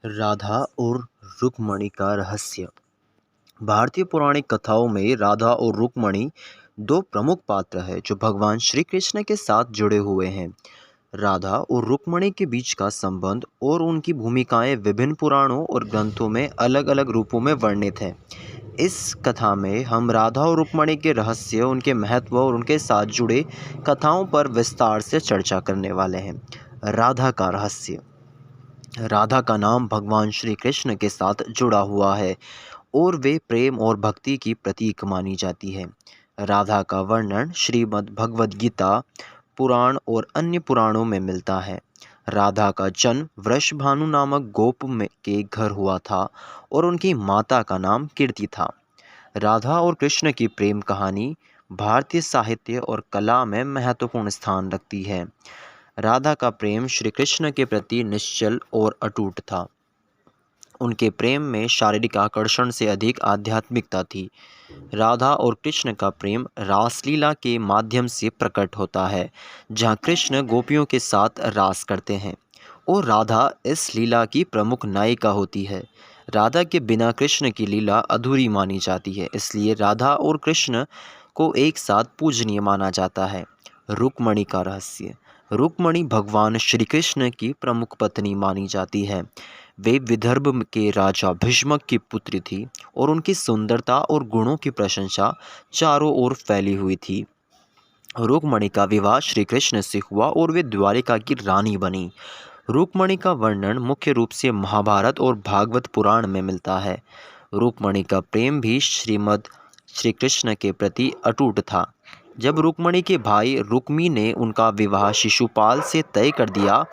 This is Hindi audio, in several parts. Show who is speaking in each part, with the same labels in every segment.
Speaker 1: राधा और रुक्मणी का रहस्य। भारतीय पौराणिक कथाओं में राधा और रुक्मणी दो प्रमुख पात्र हैं जो भगवान श्री कृष्ण के साथ जुड़े हुए हैं। राधा और रुक्मणी के बीच का संबंध और उनकी भूमिकाएं विभिन्न पुराणों और ग्रंथों में अलग अलग रूपों में वर्णित हैं। इस कथा में हम राधा और रुक्मणी के रहस्य, उनके महत्व और उनके साथ जुड़े कथाओं पर विस्तार से चर्चा करने वाले हैं। राधा का रहस्य। राधा का नाम भगवान श्री कृष्ण के साथ जुड़ा हुआ है और वे प्रेम और भक्ति की प्रतीक मानी जाती है। राधा का वर्णन श्रीमद् भगवद गीता पुराण और अन्य पुराणों में मिलता है। राधा का जन्म वृषभानु नामक गोप में के घर हुआ था और उनकी माता का नाम कीर्ति था। राधा और कृष्ण की प्रेम कहानी भारतीय साहित्य और कला में महत्वपूर्ण स्थान रखती है। राधा का प्रेम श्री कृष्ण के प्रति निश्चल और अटूट था। उनके प्रेम में शारीरिक आकर्षण से अधिक आध्यात्मिकता थी। राधा और कृष्ण का प्रेम रासलीला के माध्यम से प्रकट होता है, जहाँ कृष्ण गोपियों के साथ रास करते हैं और राधा इस लीला की प्रमुख नायिका होती है। राधा के बिना कृष्ण की लीला अधूरी मानी जाती है, इसलिए राधा और कृष्ण को एक साथ पूजनीय माना जाता है। रुक्मणी का रहस्य। रुक्मणी भगवान श्री कृष्ण की प्रमुख पत्नी मानी जाती है। वे विदर्भ के राजा भीष्मक की पुत्री थी और उनकी सुंदरता और गुणों की प्रशंसा चारों ओर फैली हुई थी। रुक्मणी का विवाह श्री कृष्ण से हुआ और वे द्वारिका की रानी बनी। रुक्मणी का वर्णन मुख्य रूप से महाभारत और भागवत पुराण में मिलता है। रुक्मणी का प्रेम भी श्रीमद् श्री कृष्ण के प्रति अटूट था। जब रुक्मणी के भाई रुक्मी ने उनका विवाह शिशुपाल से तय कर दिया,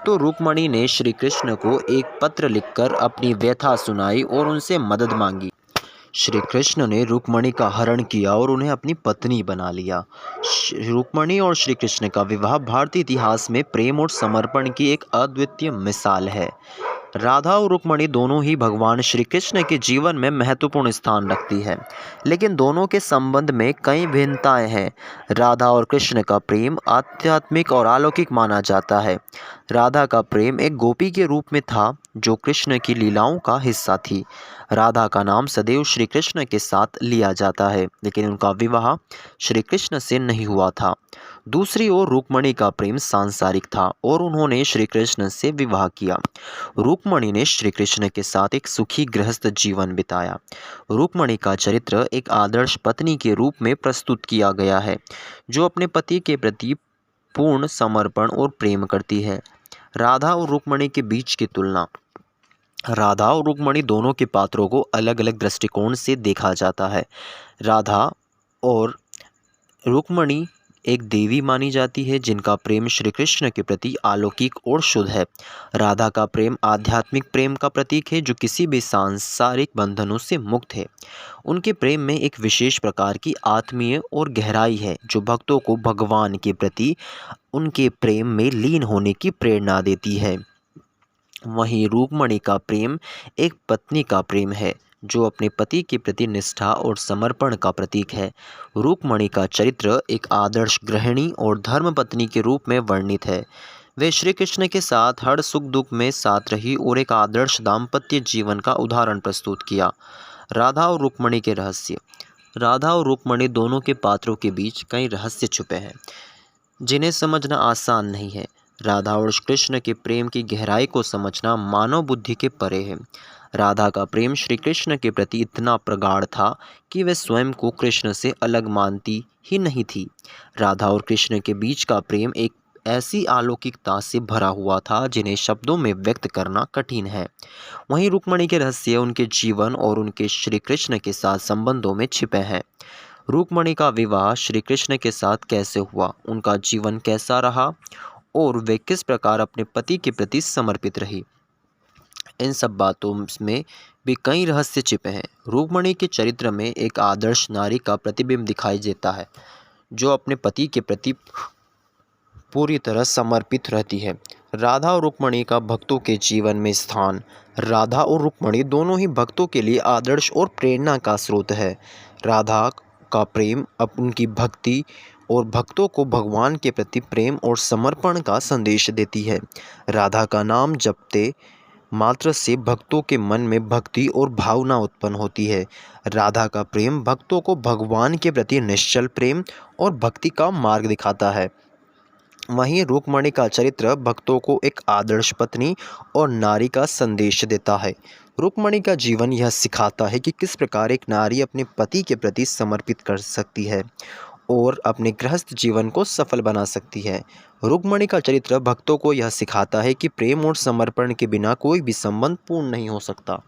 Speaker 1: तो रुक्मणी ने श्री कृष्ण को एक पत्र लिखकर अपनी व्यथा सुनाई और उनसे मदद मांगी। श्री कृष्ण ने रुक्मणी का हरण किया और उन्हें अपनी पत्नी बना लिया। रुक्मणी और श्री कृष्ण का विवाह भारतीय इतिहास में प्रेम और समर्पण की एक अद्वितीय मिसाल है। राधा और रुक्मणी दोनों ही भगवान श्री कृष्ण के जीवन में महत्वपूर्ण स्थान रखती है, लेकिन दोनों के संबंध में कई भिन्नताएं हैं। राधा और कृष्ण का प्रेम आध्यात्मिक और अलौकिक माना जाता है। राधा का प्रेम एक गोपी के रूप में था जो कृष्ण की लीलाओं का हिस्सा थी। राधा का नाम सदैव श्री कृष्ण के साथ लिया जाता है, लेकिन उनका विवाह श्री कृष्ण से नहीं हुआ था। दूसरी ओर रुक्मणी का प्रेम सांसारिक था और उन्होंने श्री कृष्ण से विवाह किया। रुक्मणी ने श्री कृष्ण के साथ एक सुखी गृहस्थ जीवन बिताया। रुक्मणी का चरित्र एक आदर्श पत्नी के रूप में प्रस्तुत किया गया है, जो अपने पति के प्रति पूर्ण समर्पण और प्रेम करती है। राधा और रुक्मणी के बीच की तुलना। राधा और रुक्मणी दोनों के पात्रों को अलग अलग दृष्टिकोण से देखा जाता है। राधा और रुक्मणी एक देवी मानी जाती है जिनका प्रेम श्री कृष्ण के प्रति अलौकिक और शुद्ध है। राधा का प्रेम आध्यात्मिक प्रेम का प्रतीक है जो किसी भी सांसारिक बंधनों से मुक्त है। उनके प्रेम में एक विशेष प्रकार की आत्मीय और गहराई है जो भक्तों को भगवान के प्रति उनके प्रेम में लीन होने की प्रेरणा देती है। वहीं रुक्मणी का प्रेम एक पत्नी का प्रेम है जो अपने पति के प्रति निष्ठा और समर्पण का प्रतीक है। रुक्मणी का चरित्र एक आदर्श गृहिणी और धर्मपत्नी के रूप में वर्णित है। वे श्री कृष्ण के साथ हर सुख दुख में साथ रही और एक आदर्श दाम्पत्य जीवन का उदाहरण प्रस्तुत किया। राधा और रुक्मणी के रहस्य। राधा और रुक्मणी दोनों के पात्रों के बीच कई रहस्य छुपे हैं जिन्हें समझना आसान नहीं है। राधा और कृष्ण के प्रेम की गहराई को समझना मानव बुद्धि के परे है। राधा का प्रेम श्री कृष्ण के प्रति इतना प्रगाढ़ था कि वह स्वयं को कृष्ण से अलग मानती ही नहीं थी। राधा और कृष्ण के बीच का प्रेम एक ऐसी अलौकिकता से भरा हुआ था जिन्हें शब्दों में व्यक्त करना कठिन है। वहीं रुक्मणी के रहस्य उनके जीवन और उनके श्री कृष्ण के साथ संबंधों में छिपे हैं। रुक्मणी का विवाह श्री कृष्ण के साथ कैसे हुआ, उनका जीवन कैसा रहा और वे किस प्रकार अपने पति के प्रति समर्पित रही, इन सब बातों में भी कई रहस्य छिपे हैं। रुक्मणी के चरित्र में एक आदर्श नारी का प्रतिबिंब दिखाई देता है जो अपने पति के प्रति पूरी तरह समर्पित रहती है। राधा और रुक्मणी का भक्तों के जीवन में स्थान। राधा और रुक्मणी दोनों ही भक्तों के लिए आदर्श और प्रेरणा का स्रोत है। राधा का प्रेम उनकी भक्ति और भक्तों को भगवान के प्रति प्रेम और समर्पण का संदेश देती है। राधा का नाम जपते मात्र से भक्तों के मन में भक्ति और भावना उत्पन्न होती है। राधा का प्रेम भक्तों को भगवान के प्रति निश्चल प्रेम और भक्ति का मार्ग दिखाता है। वहीं रुक्मणी का चरित्र भक्तों को एक आदर्श पत्नी और नारी का संदेश देता है। रुक्मणी का जीवन यह सिखाता है कि किस प्रकार एक नारी अपने पति के प्रति समर्पित कर सकती है और अपने गृहस्थ जीवन को सफल बना सकती है। रुक्मणी का चरित्र भक्तों को यह सिखाता है कि प्रेम और समर्पण के बिना कोई भी संबंध पूर्ण नहीं हो सकता।